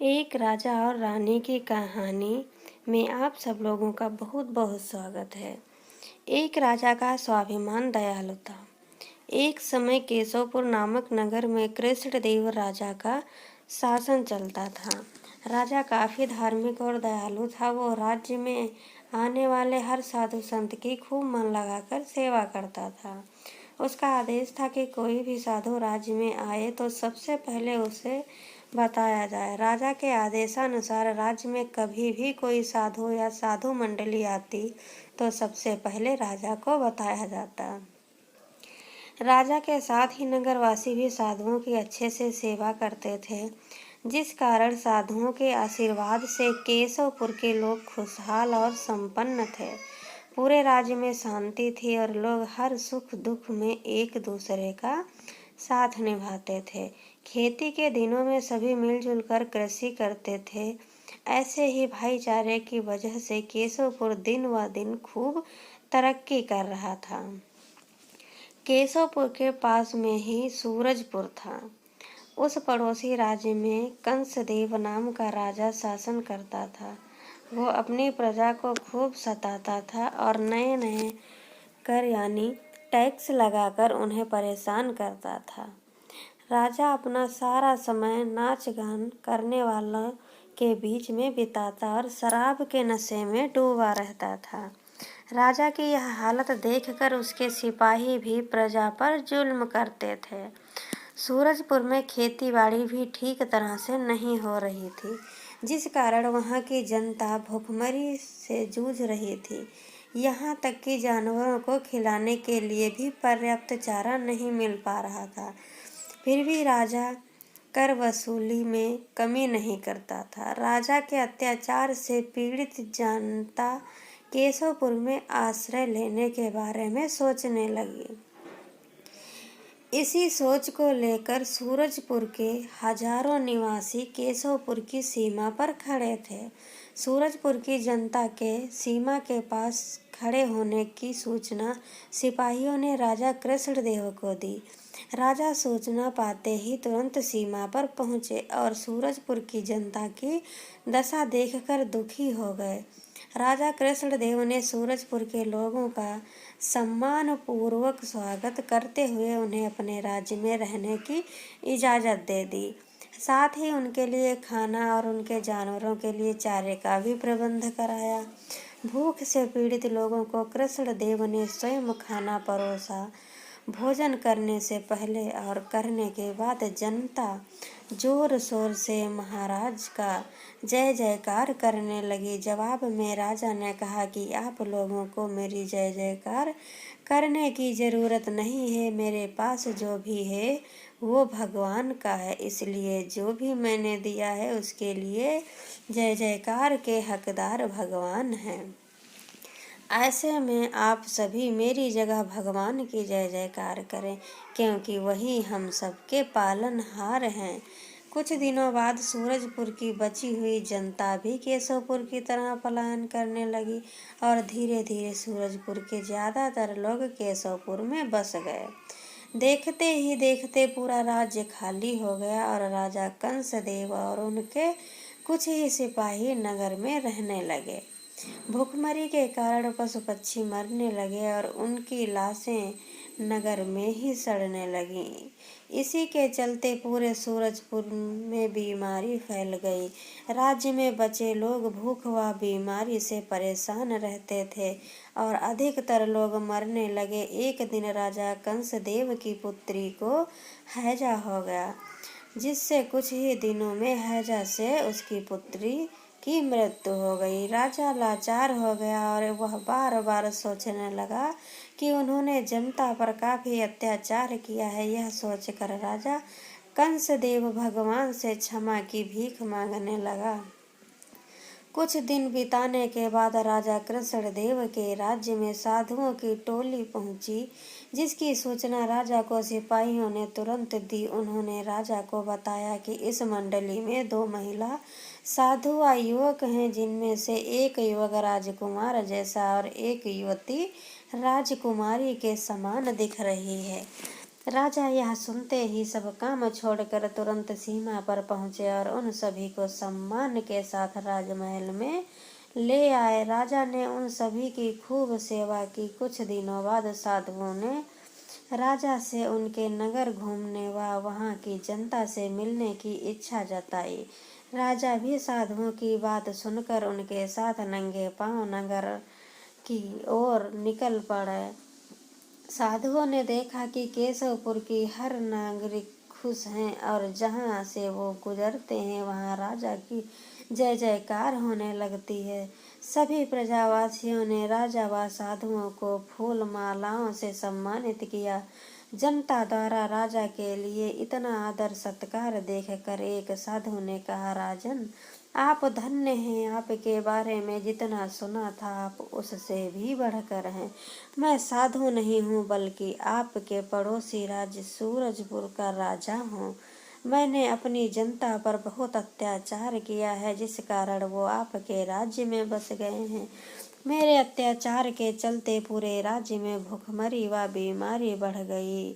एक राजा और रानी की कहानी में आप सब लोगों का बहुत बहुत स्वागत है। एक राजा का स्वाभिमान दयालु था। एक समय केशवपुर नामक नगर में कृष्णदेव राजा का शासन चलता था। राजा काफी धार्मिक और दयालु था। वो राज्य में आने वाले हर साधु संत की खूब मन लगाकर सेवा करता था। उसका आदेश था कि कोई भी साधु राज्य में आए तो सबसे पहले उसे बताया जाए। राजा के आदेशानुसार राज्य में कभी भी कोई साधु या साधु मंडली आती तो सबसे पहले राजा को बताया जाता। राजा के साथ ही नगरवासी भी साधुओं की अच्छे से सेवा करते थे, जिस कारण साधुओं के आशीर्वाद से केशवपुर के लोग खुशहाल और संपन्न थे। पूरे राज्य में शांति थी और लोग हर सुख दुख में एक दूसरे का साथ निभाते थे। खेती के दिनों में सभी मिलजुल कर कृषि करते थे। ऐसे ही भाईचारे की वजह से केशवपुर दिन व दिन खूब तरक्की कर रहा था। केशवपुर के पास में ही सूरजपुर था। उस पड़ोसी राज्य में कंसदेव नाम का राजा शासन करता था। वो अपनी प्रजा को खूब सताता था और नए नए कर यानी टैक्स लगाकर उन्हें परेशान करता था। राजा अपना सारा समय नाच गान करने वालों के बीच में बिताता और शराब के नशे में डूबा रहता था। राजा की यह हालत देखकर उसके सिपाही भी प्रजा पर जुल्म करते थे। सूरजपुर में खेती बाड़ी भी ठीक तरह से नहीं हो रही थी, जिस कारण वहाँ की जनता भूखमरी से जूझ रही थी। यहाँ तक कि जानवरों को खिलाने के लिए भी पर्याप्त चारा नहीं मिल पा रहा था। फिर भी राजा कर वसूली में कमी नहीं करता था। राजा के अत्याचार से पीड़ित जनता केशवपुर में आश्रय लेने के बारे में सोचने लगी। इसी सोच को लेकर सूरजपुर के हजारों निवासी केशवपुर की सीमा पर खड़े थे। सूरजपुर की जनता के सीमा के पास खड़े होने की सूचना सिपाहियों ने राजा कृष्णदेव को दी। राजा सूचना पाते ही तुरंत सीमा पर पहुंचे और सूरजपुर की जनता की दशा देखकर दुखी हो गए। राजा कृष्णदेव ने सूरजपुर के लोगों का सम्मान पूर्वक स्वागत करते हुए उन्हें अपने राज्य में रहने की इजाज़त दे दी। साथ ही उनके लिए खाना और उनके जानवरों के लिए चारे का भी प्रबंध कराया। भूख से पीड़ित लोगों को कृष्णदेव ने स्वयं खाना परोसा। भोजन करने से पहले और करने के बाद जनता जोर शोर से महाराज का जय जयकार करने लगी। जवाब में राजा ने कहा कि आप लोगों को मेरी जय जयकार करने की जरूरत नहीं है। मेरे पास जो भी है वो भगवान का है, इसलिए जो भी मैंने दिया है उसके लिए जय जयकार के हकदार भगवान हैं। ऐसे में आप सभी मेरी जगह भगवान की जय जयकार करें, क्योंकि वही हम सबके पालनहार हैं। कुछ दिनों बाद सूरजपुर की बची हुई जनता भी केशवपुर की तरह पलायन करने लगी और धीरे धीरे सूरजपुर के ज़्यादातर लोग केशवपुर में बस गए। देखते ही देखते पूरा राज्य खाली हो गया और राजा कंसदेव और उनके कुछ ही सिपाही नगर में रहने लगे। भूखमरी के कारण पशु पक्षी मरने लगे और उनकी लाशें नगर में ही सड़ने लगीं। इसी के चलते पूरे सूरजपुर में बीमारी फैल गई। राज्य में बचे लोग भूख व बीमारी से परेशान रहते थे और अधिकतर लोग मरने लगे। एक दिन राजा कंसदेव की पुत्री को हैजा हो गया, जिससे कुछ ही दिनों में हैजा से उसकी पुत्री की मृत्यु हो गई। राजा लाचार हो गया और वह बार बार सोचने लगा कि उन्होंने जनता पर काफी अत्याचार किया है। यह सोचकर राजा कंसदेव भगवान से क्षमा की भीख मांगने लगा। कुछ दिन बिताने के बाद राजा कृष्णदेव के राज्य में साधुओं की टोली पहुंची, जिसकी सूचना राजा को सिपाहियों ने तुरंत दी। उन्होंने राजा को बताया कि इस मंडली में 2 महिला साधु व युवक हैं, जिनमें से एक युवक राजकुमार जैसा और एक युवती राजकुमारी के समान दिख रही है। राजा यह सुनते ही सब काम छोड़कर तुरंत सीमा पर पहुंचे और उन सभी को सम्मान के साथ राजमहल में ले आए। राजा ने उन सभी की खूब सेवा की। कुछ दिनों बाद साधुओं ने राजा से उनके नगर घूमने व वहाँ की जनता से मिलने की इच्छा जताई। राजा भी साधुओं की बात सुनकर उनके साथ नंगे पांव नगर की ओर निकल पड़े। साधुओं ने देखा कि केशवपुर की हर नागरिक खुश हैं और जहाँ से वो गुजरते हैं वहाँ राजा की जय जयकार होने लगती है। सभी प्रजावासियों ने राजा व साधुओं को फूल मालाओं से सम्मानित किया। जनता द्वारा राजा के लिए इतना आदर सत्कार देखकर एक साधु ने कहा, राजन, आप धन्य हैं। आपके बारे में जितना सुना था आप उससे भी बढ़कर हैं। मैं साधु नहीं हूँ बल्कि आपके पड़ोसी राज्य सूरजपुर का राजा हूँ। मैंने अपनी जनता पर बहुत अत्याचार किया है जिस कारण वो आपके राज्य में बस गए हैं। मेरे अत्याचार के चलते पूरे राज्य में भूखमरी व बीमारी बढ़ गई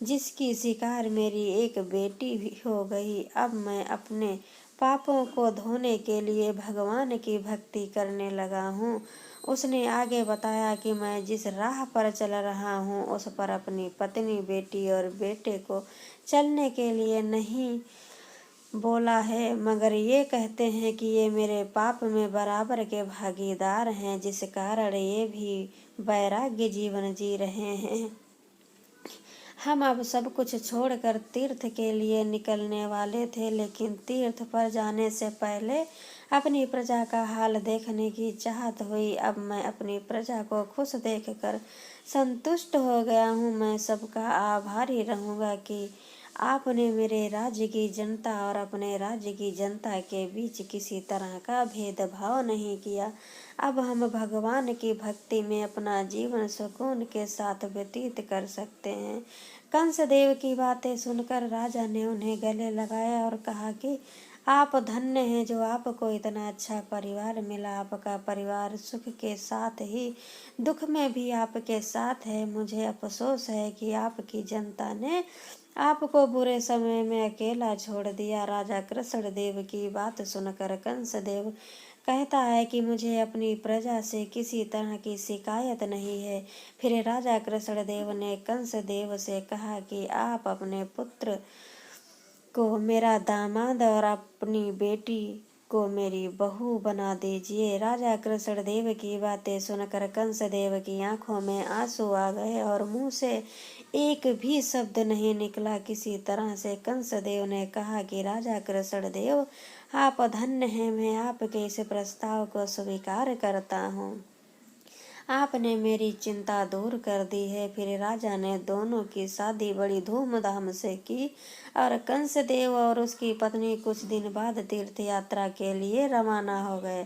जिसकी शिकार मेरी एक बेटी भी हो गई। अब मैं अपने पापों को धोने के लिए भगवान की भक्ति करने लगा हूँ। उसने आगे बताया कि मैं जिस राह पर चल रहा हूँ उस पर अपनी पत्नी, बेटी और बेटे को चलने के लिए नहीं बोला है, मगर ये कहते हैं कि ये मेरे पाप में बराबर के भागीदार हैं, जिस कारण ये भी वैराग्य जीवन जी रहे हैं। हम अब सब कुछ छोड़कर तीर्थ के लिए निकलने वाले थे, लेकिन तीर्थ पर जाने से पहले अपनी प्रजा का हाल देखने की चाहत हुई। अब मैं अपनी प्रजा को खुश देखकर संतुष्ट हो गया हूँ। मैं सबका आभारी रहूँगा कि आपने मेरे राज्य की जनता और अपने राज्य की जनता के बीच किसी तरह का भेदभाव नहीं किया। अब हम भगवान की भक्ति में अपना जीवन सुकून के साथ व्यतीत कर सकते हैं। कंसदेव की बातें सुनकर राजा ने उन्हें गले लगाया और कहा कि आप धन्य हैं जो आपको इतना अच्छा परिवार मिला। आपका परिवार सुख के साथ ही दुख में भी आपके साथ है। मुझे अफसोस है कि आपकी जनता ने आपको बुरे समय में अकेला छोड़ दिया। राजा कृष्णदेव की बात सुनकर कंसदेव कहता है कि मुझे अपनी प्रजा से किसी तरह की शिकायत नहीं है। फिर राजा कृष्णदेव ने कंसदेव से कहा कि आप अपने पुत्र को मेरा दामाद और अपनी बेटी को मेरी बहू बना दीजिए। राजा कृष्णदेव की बातें सुनकर कंसदेव की आंखों में आंसू आ गए और मुंह से एक भी शब्द नहीं निकला। किसी तरह से कंसदेव ने कहा कि राजा कृष्णदेव, आप धन्य हैं। मैं आपके इस प्रस्ताव को स्वीकार करता हूँ। आपने मेरी चिंता दूर कर दी है। फिर राजा ने दोनों की शादी बड़ी धूमधाम से की और कंसदेव और उसकी पत्नी कुछ दिन बाद तीर्थ यात्रा के लिए रवाना हो गए।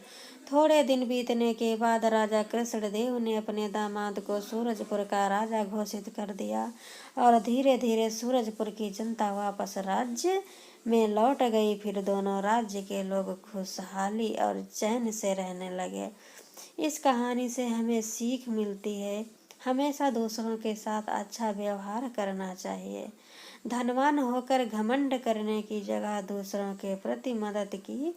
थोड़े दिन बीतने के बाद राजा कृष्णदेव ने अपने दामाद को सूरजपुर का राजा घोषित कर दिया और धीरे धीरे सूरजपुर की जनता वापस राज्य में लौट गई। फिर दोनों राज्य के लोग खुशहाली और चैन से रहने लगे। इस कहानी से हमें सीख मिलती है, हमेशा दूसरों के साथ अच्छा व्यवहार करना चाहिए। धनवान होकर घमंड करने की जगह दूसरों के प्रति मदद की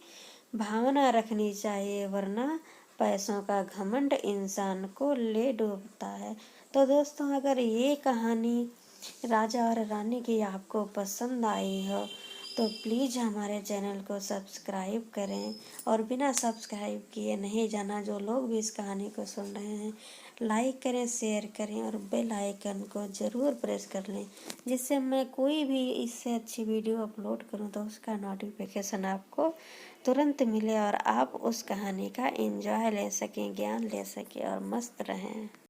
भावना रखनी चाहिए, वरना पैसों का घमंड इंसान को ले डूबता है। तो दोस्तों, अगर ये कहानी राजा और रानी की आपको पसंद आई हो तो प्लीज़ हमारे चैनल को सब्सक्राइब करें और बिना सब्सक्राइब किए नहीं जाना जो लोग भी इस कहानी को सुन रहे हैं, लाइक करें, शेयर करें और बेल आइकन को ज़रूर प्रेस कर लें, जिससे मैं कोई भी इससे अच्छी वीडियो अपलोड करूं तो उसका नोटिफिकेशन आपको तुरंत मिले और आप उस कहानी का एंजॉय ले सकें, ज्ञान ले सकें और मस्त रहें।